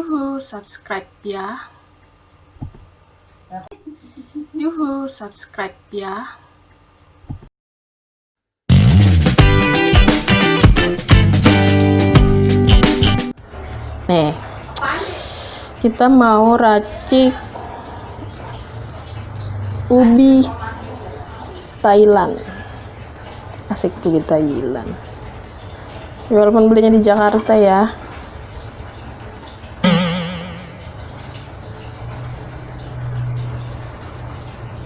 Yuhu, subscribe ya. Yuhu, subscribe ya. Nih, kita mau racik ubi Thailand. Asik tuh Thailand. Walaupun belinya di Jakarta ya.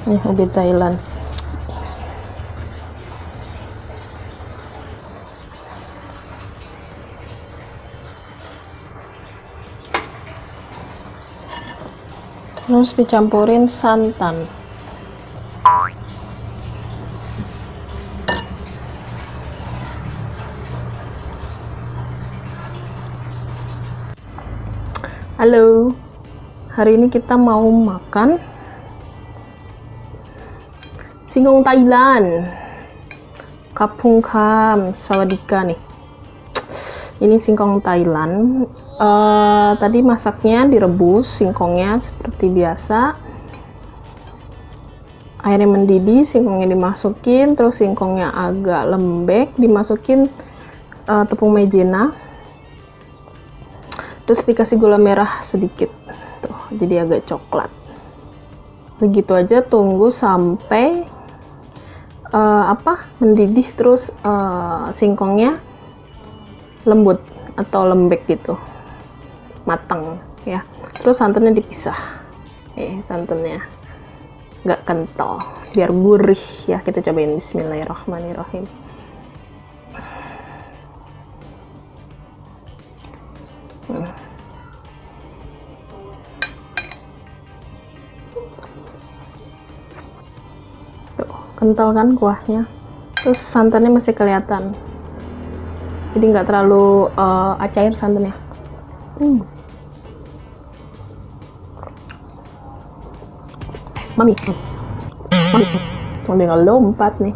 Nih ubi Thailand. Terus dicampurin santan. Halo, hari ini kita mau makan singkong Thailand. Kapung Kam, sawadika nih. Ini singkong Thailand. Tadi masaknya direbus singkongnya seperti biasa. Airnya mendidih, singkongnya dimasukin, terus singkongnya agak lembek, dimasukin tepung maizena. Terus dikasih gula merah sedikit. Tuh, jadi agak coklat. Begitu aja, tunggu sampai mendidih, terus singkongnya lembut atau lembek gitu, matang ya. Terus santannya dipisah, santannya nggak kental biar gurih ya. Kita cobain. Bismillahirrahmanirrahim. Tuh, kental kan kuahnya, terus santannya masih kelihatan, jadi nggak terlalu cair santannya. Mami, udah nggak lompat nih.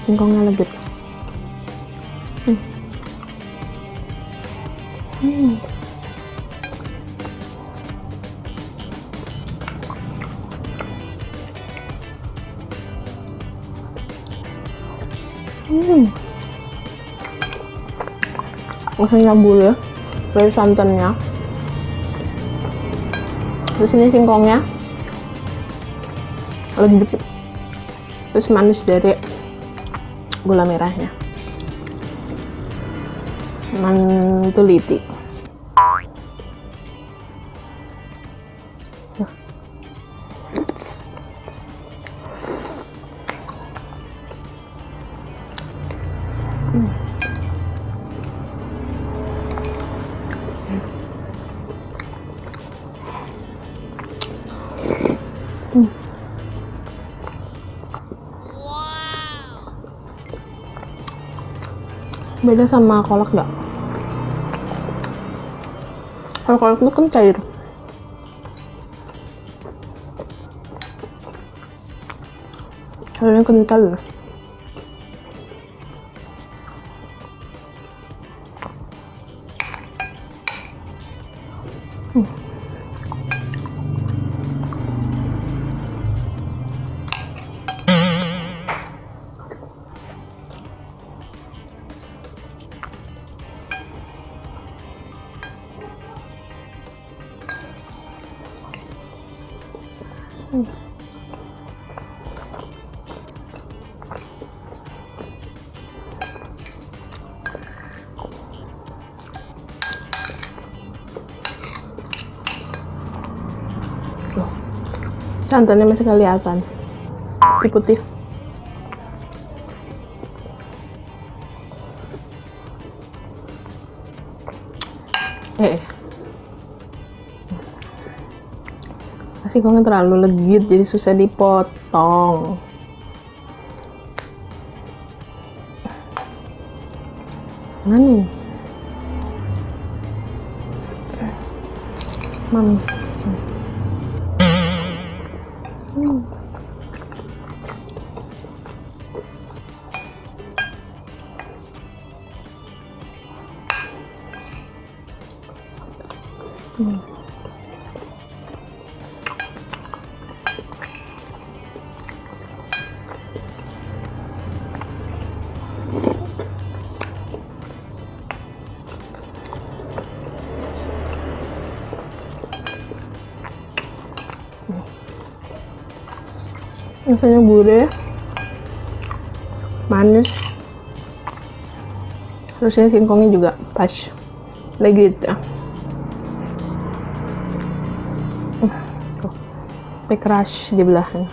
Singkongnya legit. Rasanya nyambul ya, dari santannya. Terus ini singkongnya legit, terus manis dari gula merahnya. Mantuliti. Beda sama kolak nggak? Kalau kolak itu kan cair. Kalau ini kental. Santannya masih kelihatan putih-putih. Singkongnya terlalu legit, jadi susah dipotong. Mana nih? Mami. Hmm. Rasanya gurih, manis, terusnya singkongnya juga pas, legit ya. Tuh, sampai crush di belahnya.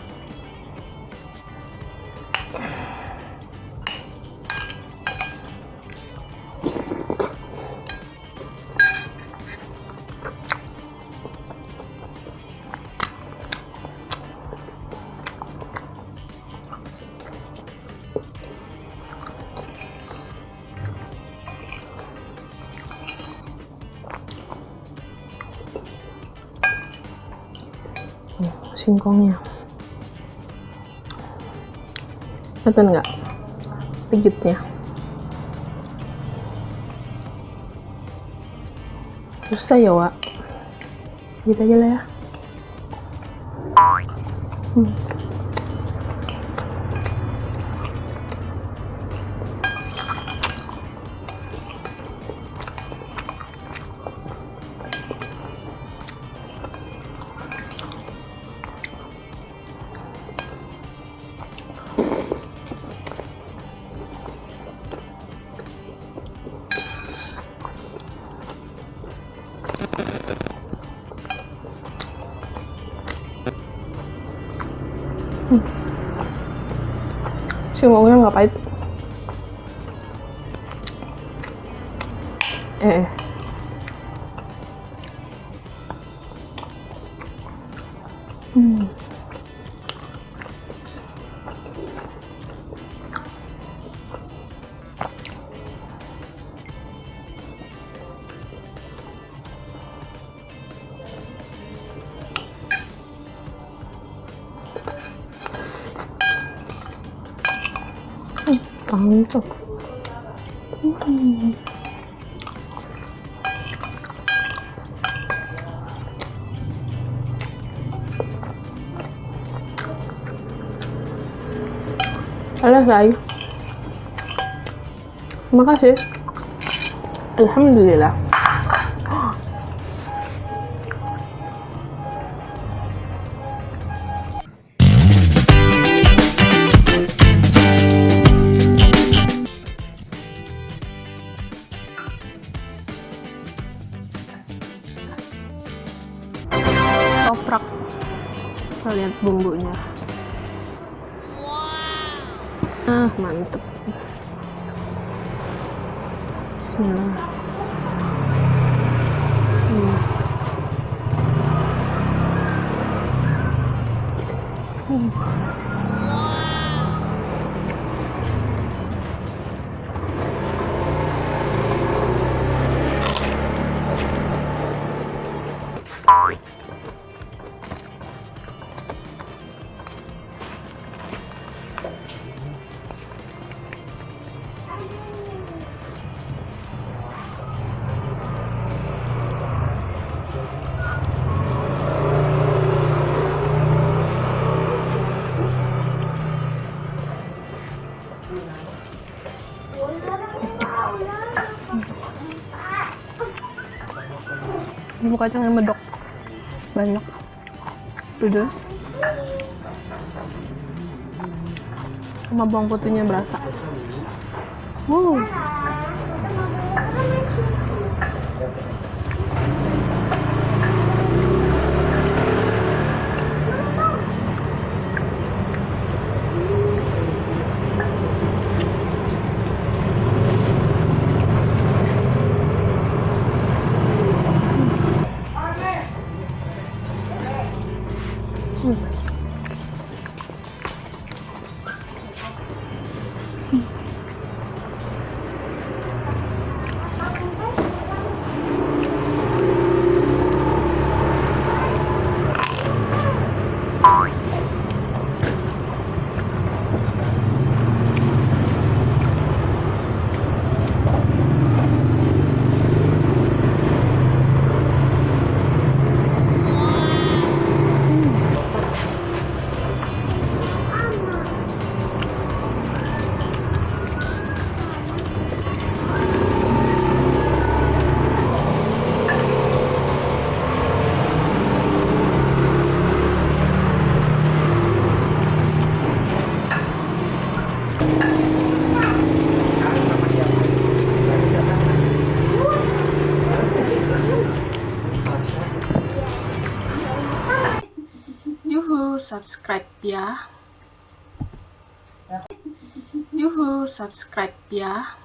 Singkongnya kelihatan nggak legitnya, susah ya Wak, gitu aja lah ya. Singkongnya nggak pahit. Mantap. Selesai. Terima kasih. Alhamdulillah. Toprak. Kita lihat bumbunya. Mantep. Bismillah. Bumbu kacangnya medok banyak, pedas, sama bawang putihnya berasa. subscribe ya. Yuhu, subscribe ya.